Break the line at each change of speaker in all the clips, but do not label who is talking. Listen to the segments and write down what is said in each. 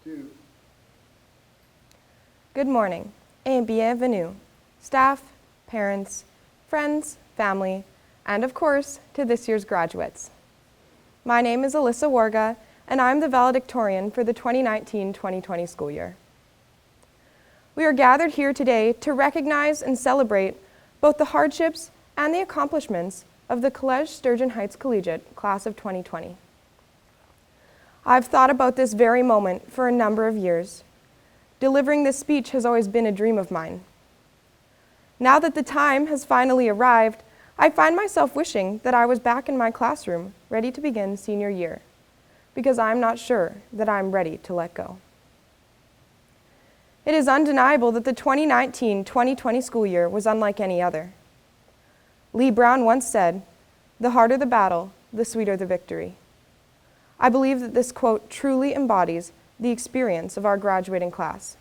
2.
Good morning et bienvenue, staff, parents, friends, family, and of course, to this year's graduates. My name is Alyssa Warga, and I'm the valedictorian for the 2019-2020 school year. We are gathered here today to recognize and celebrate both the hardships and the accomplishments of the College Sturgeon Heights Collegiate Class of 2020. I've thought about this very moment for a number of years. Delivering this speech has always been a dream of mine. Now that the time has finally arrived, I find myself wishing that I was back in my classroom, ready to begin senior year, because I'm not sure that I'm ready to let go. It is undeniable that the 2019-2020 school year was unlike any other. Lee Brown once said, "The harder the battle, the sweeter the victory." I believe that this quote truly embodies the experience of our graduating class.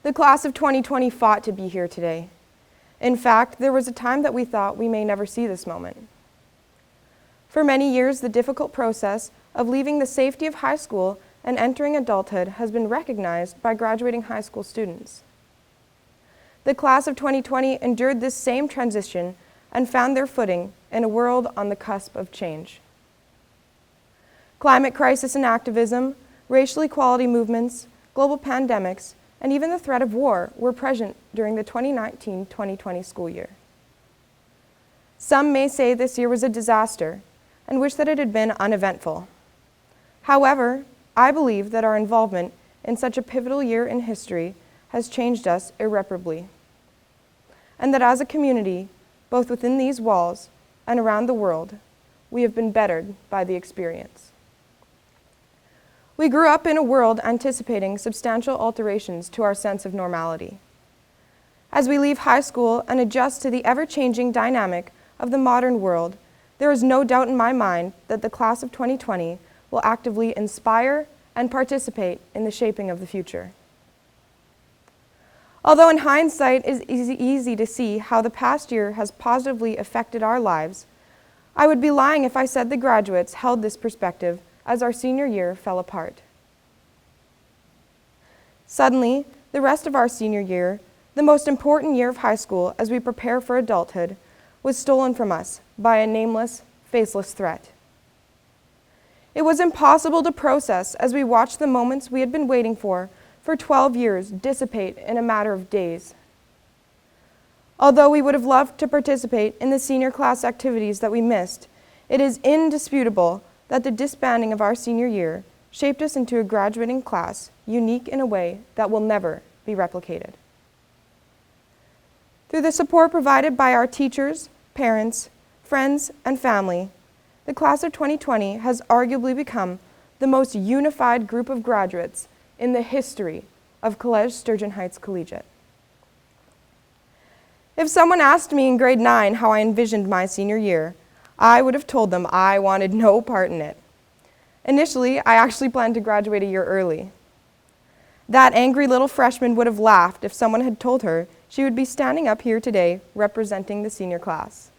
The class of 2020 fought to be here today. In fact, there was a time that we thought we may never see this moment. For many years, the difficult process of leaving the safety of high school and entering adulthood has been recognized by graduating high school students. The class of 2020 endured this same transition and found their footing in a world on the cusp of change. Climate crisis and activism, racial equality movements, global pandemics, and even the threat of war were present during the 2019-2020 school year. Some may say this year was a disaster and wish that it had been uneventful. However, I believe that our involvement in such a pivotal year in history has changed us irreparably, and that as a community, both within these walls and around the world, we have been bettered by the experience. We grew up in a world anticipating substantial alterations to our sense of normality. As we leave high school and adjust to the ever-changing dynamic of the modern world, there is no doubt in my mind that the class of 2020 will actively inspire and participate in the shaping of the future. Although in hindsight it is easy to see how the past year has positively affected our lives, I would be lying if I said the graduates held this perspective as our senior year fell apart. Suddenly, the rest of our senior year, the most important year of high school as we prepare for adulthood, was stolen from us by a nameless, faceless threat. It was impossible to process as we watched the moments we had been waiting for 12 years dissipate in a matter of days. Although we would have loved to participate in the senior class activities that we missed, it is indisputable that the disbanding of our senior year shaped us into a graduating class unique in a way that will never be replicated. Through the support provided by our teachers, parents, friends, and family, the class of 2020 has arguably become the most unified group of graduates in the history of College Sturgeon Heights Collegiate. If someone asked me in grade 9 how I envisioned my senior year, I would have told them I wanted no part in it. Initially, I actually planned to graduate a year early. That angry little freshman would have laughed if someone had told her she would be standing up here today representing the senior class.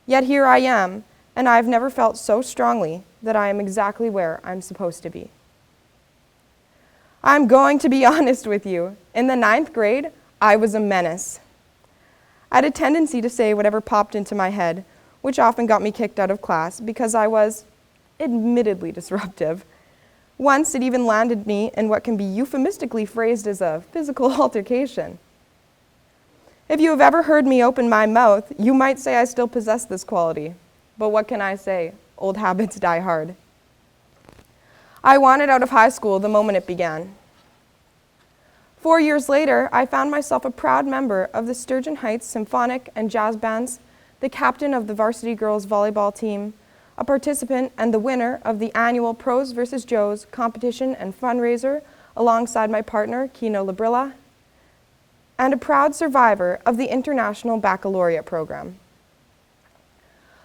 Yet here I am, and I've never felt so strongly that I am exactly where I'm supposed to be. I'm going to be honest with you. In the 9th grade, I was a menace. I had a tendency to say whatever popped into my head, which often got me kicked out of class because I was admittedly disruptive. Once it even landed me in what can be euphemistically phrased as a physical altercation. If you have ever heard me open my mouth, you might say I still possess this quality. But what can I say? Old habits die hard. I wanted out of high school the moment it began. 4 years later, I found myself a proud member of the Sturgeon Heights Symphonic and Jazz Bands, the captain of the varsity girls volleyball team, a participant and the winner of the annual Pros vs. Joes competition and fundraiser alongside my partner, Kino Labrilla, and a proud survivor of the International Baccalaureate program.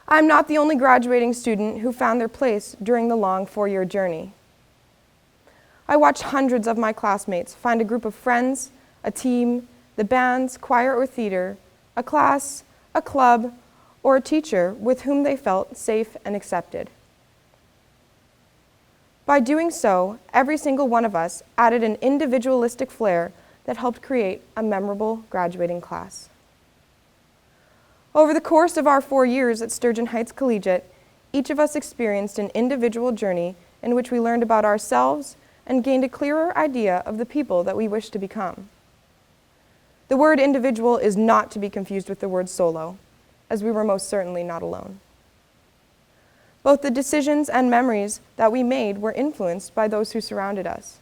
I'm not the only graduating student who found their place during the long 4-year journey. I watched hundreds of my classmates find a group of friends, a team, the bands, choir or theater, a class, a club, or a teacher with whom they felt safe and accepted. By doing so, every single one of us added an individualistic flair that helped create a memorable graduating class. Over the course of our 4 years at Sturgeon Heights Collegiate, each of us experienced an individual journey in which we learned about ourselves and gained a clearer idea of the people that we wish to become. The word individual is not to be confused with the word solo, as we were most certainly not alone. Both the decisions and memories that we made were influenced by those who surrounded us.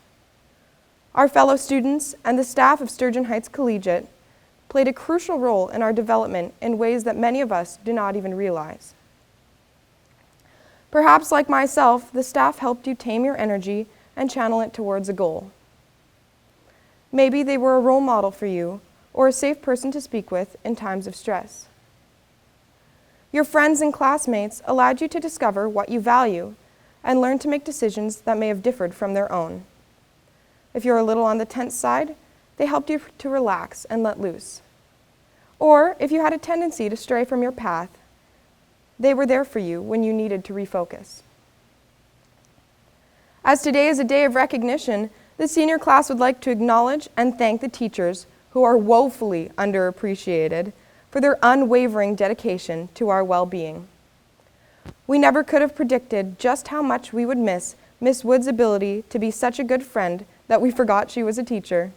Our fellow students and the staff of Sturgeon Heights Collegiate played a crucial role in our development in ways that many of us do not even realize. Perhaps like myself, the staff helped you tame your energy and channel it towards a goal. Maybe they were a role model for you or a safe person to speak with in times of stress. Your friends and classmates allowed you to discover what you value and learn to make decisions that may have differed from their own. If you're a little on the tense side, they helped you to relax and let loose. Or if you had a tendency to stray from your path, they were there for you when you needed to refocus. As today is a day of recognition, the senior class would like to acknowledge and thank the teachers who are woefully underappreciated for their unwavering dedication to our well-being. We never could have predicted just how much we would miss Miss Wood's ability to be such a good friend that we forgot she was a teacher,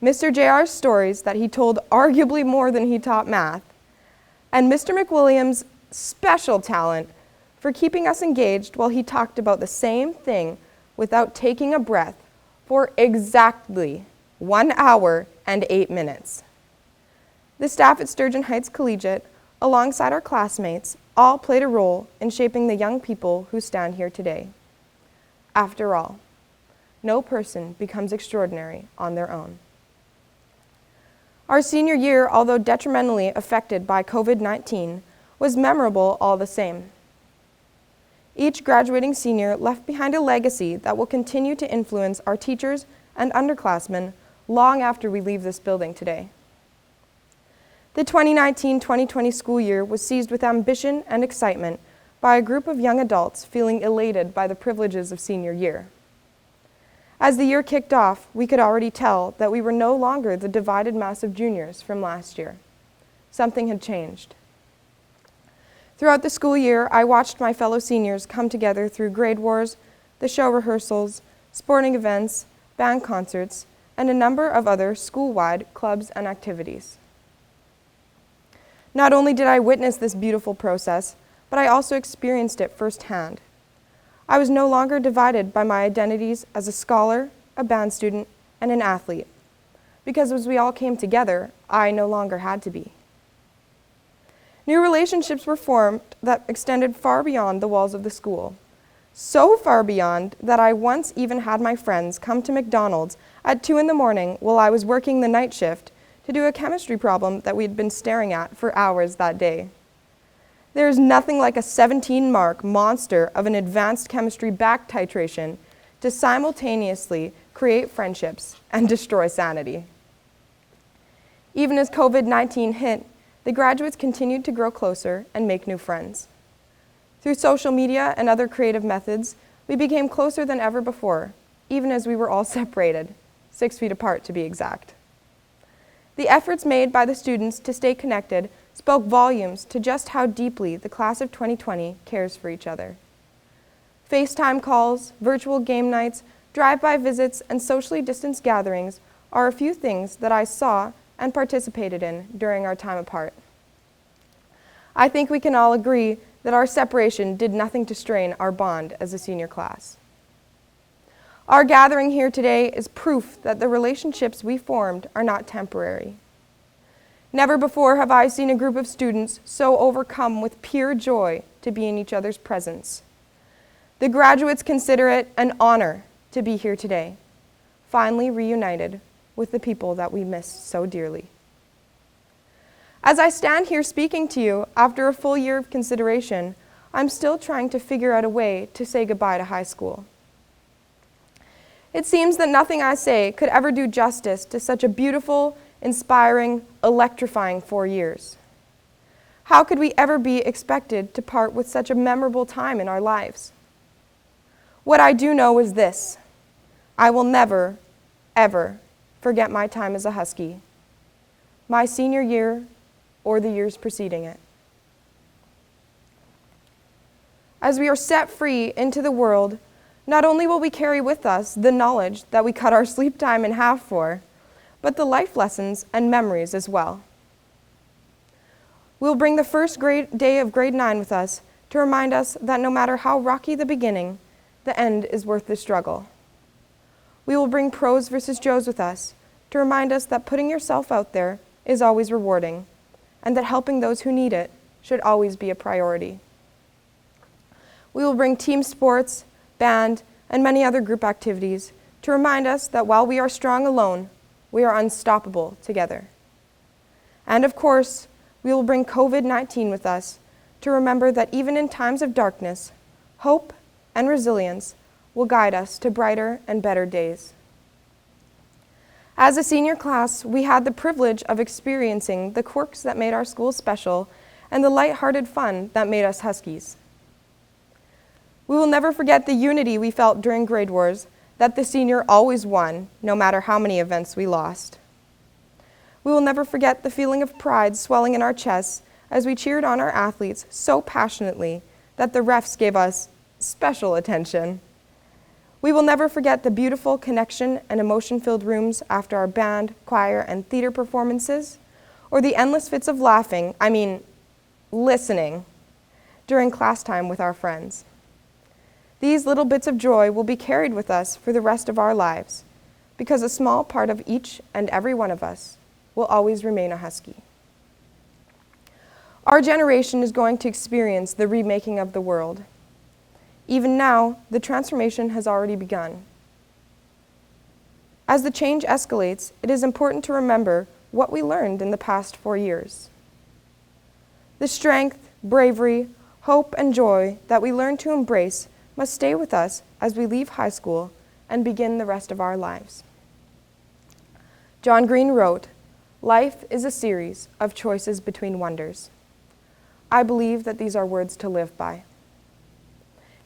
Mr. JR's stories that he told arguably more than he taught math, and Mr. McWilliams' special talent for keeping us engaged while he talked about the same thing without taking a breath for exactly 1 hour and 8 minutes. The staff at Sturgeon Heights Collegiate, alongside our classmates, all played a role in shaping the young people who stand here today. After all, no person becomes extraordinary on their own. Our senior year, although detrimentally affected by COVID-19, was memorable all the same. Each graduating senior left behind a legacy that will continue to influence our teachers and underclassmen long after we leave this building today. The 2019-2020 school year was seized with ambition and excitement by a group of young adults feeling elated by the privileges of senior year. As the year kicked off, we could already tell that we were no longer the divided mass of juniors from last year. Something had changed. Throughout the school year, I watched my fellow seniors come together through grade wars, the show rehearsals, sporting events, band concerts, and a number of other school-wide clubs and activities. Not only did I witness this beautiful process, but I also experienced it firsthand. I was no longer divided by my identities as a scholar, a band student, and an athlete, because as we all came together, I no longer had to be. New relationships were formed that extended far beyond the walls of the school, so far beyond that I once even had my friends come to McDonald's at 2 a.m. while I was working the night shift to do a chemistry problem that we had been staring at for hours that day. There is nothing like a 17-mark monster of an advanced chemistry back titration to simultaneously create friendships and destroy sanity. Even as COVID-19 hit, the graduates continued to grow closer and make new friends. Through social media and other creative methods, we became closer than ever before, even as we were all separated, 6 feet apart to be exact. The efforts made by the students to stay connected spoke volumes to just how deeply the class of 2020 cares for each other. FaceTime calls, virtual game nights, drive-by visits, and socially distanced gatherings are a few things that I saw and participated in during our time apart. I think we can all agree that our separation did nothing to strain our bond as a senior class. Our gathering here today is proof that the relationships we formed are not temporary. Never before have I seen a group of students so overcome with pure joy to be in each other's presence. The graduates consider it an honor to be here today, finally reunited with the people that we miss so dearly. As I stand here speaking to you after a full year of consideration, I'm still trying to figure out a way to say goodbye to high school. It seems that nothing I say could ever do justice to such a beautiful, inspiring, electrifying 4 years. How could we ever be expected to part with such a memorable time in our lives? What I do know is this: I will never, ever forget my time as a Husky, my senior year or the years preceding it. As we are set free into the world, not only will we carry with us the knowledge that we cut our sleep time in half for, but the life lessons and memories as well. We'll bring the first day of grade 9 with us to remind us that no matter how rocky the beginning, the end is worth the struggle. We will bring pros versus Joes with us to remind us that putting yourself out there is always rewarding, and that helping those who need it should always be a priority. We will bring team sports, band, and many other group activities to remind us that while we are strong alone, we are unstoppable together. And of course, we will bring COVID-19 with us to remember that even in times of darkness, hope and resilience will guide us to brighter and better days. As a senior class, we had the privilege of experiencing the quirks that made our school special and the lighthearted fun that made us Huskies. We will never forget the unity we felt during grade wars, that the senior always won, no matter how many events we lost. We will never forget the feeling of pride swelling in our chests as we cheered on our athletes so passionately that the refs gave us special attention. We will never forget the beautiful connection and emotion-filled rooms after our band, choir, and theater performances, or the endless fits of listening, during class time with our friends. These little bits of joy will be carried with us for the rest of our lives, because a small part of each and every one of us will always remain a Husky. Our generation is going to experience the remaking of the world. Even now, the transformation has already begun. As the change escalates, it is important to remember what we learned in the past 4 years. The strength, bravery, hope, and joy that we learned to embrace must stay with us as we leave high school and begin the rest of our lives. John Green wrote, "Life is a series of choices between wonders." I believe that these are words to live by.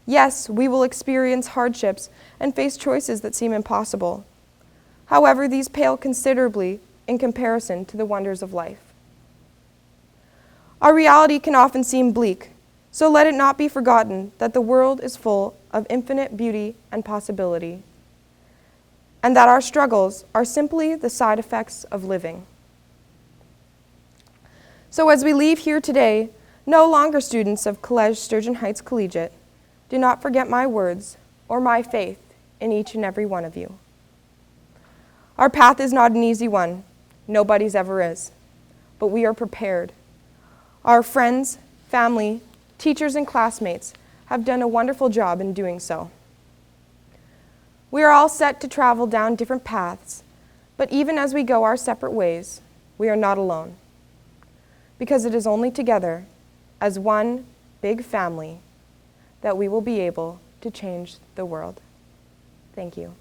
Yes, we will experience hardships and face choices that seem impossible. However, these pale considerably in comparison to the wonders of life. Our reality can often seem bleak, so let it not be forgotten that the world is full of infinite beauty and possibility, and that our struggles are simply the side effects of living. So as we leave here today, no longer students of College Sturgeon Heights Collegiate, do not forget my words or my faith in each and every one of you. Our path is not an easy one. Nobody's ever is. But we are prepared. Our friends, family, teachers, and classmates have done a wonderful job in doing so. We are all set to travel down different paths, but even as we go our separate ways, we are not alone. Because it is only together, as one big family, that we will be able to change the world. Thank you.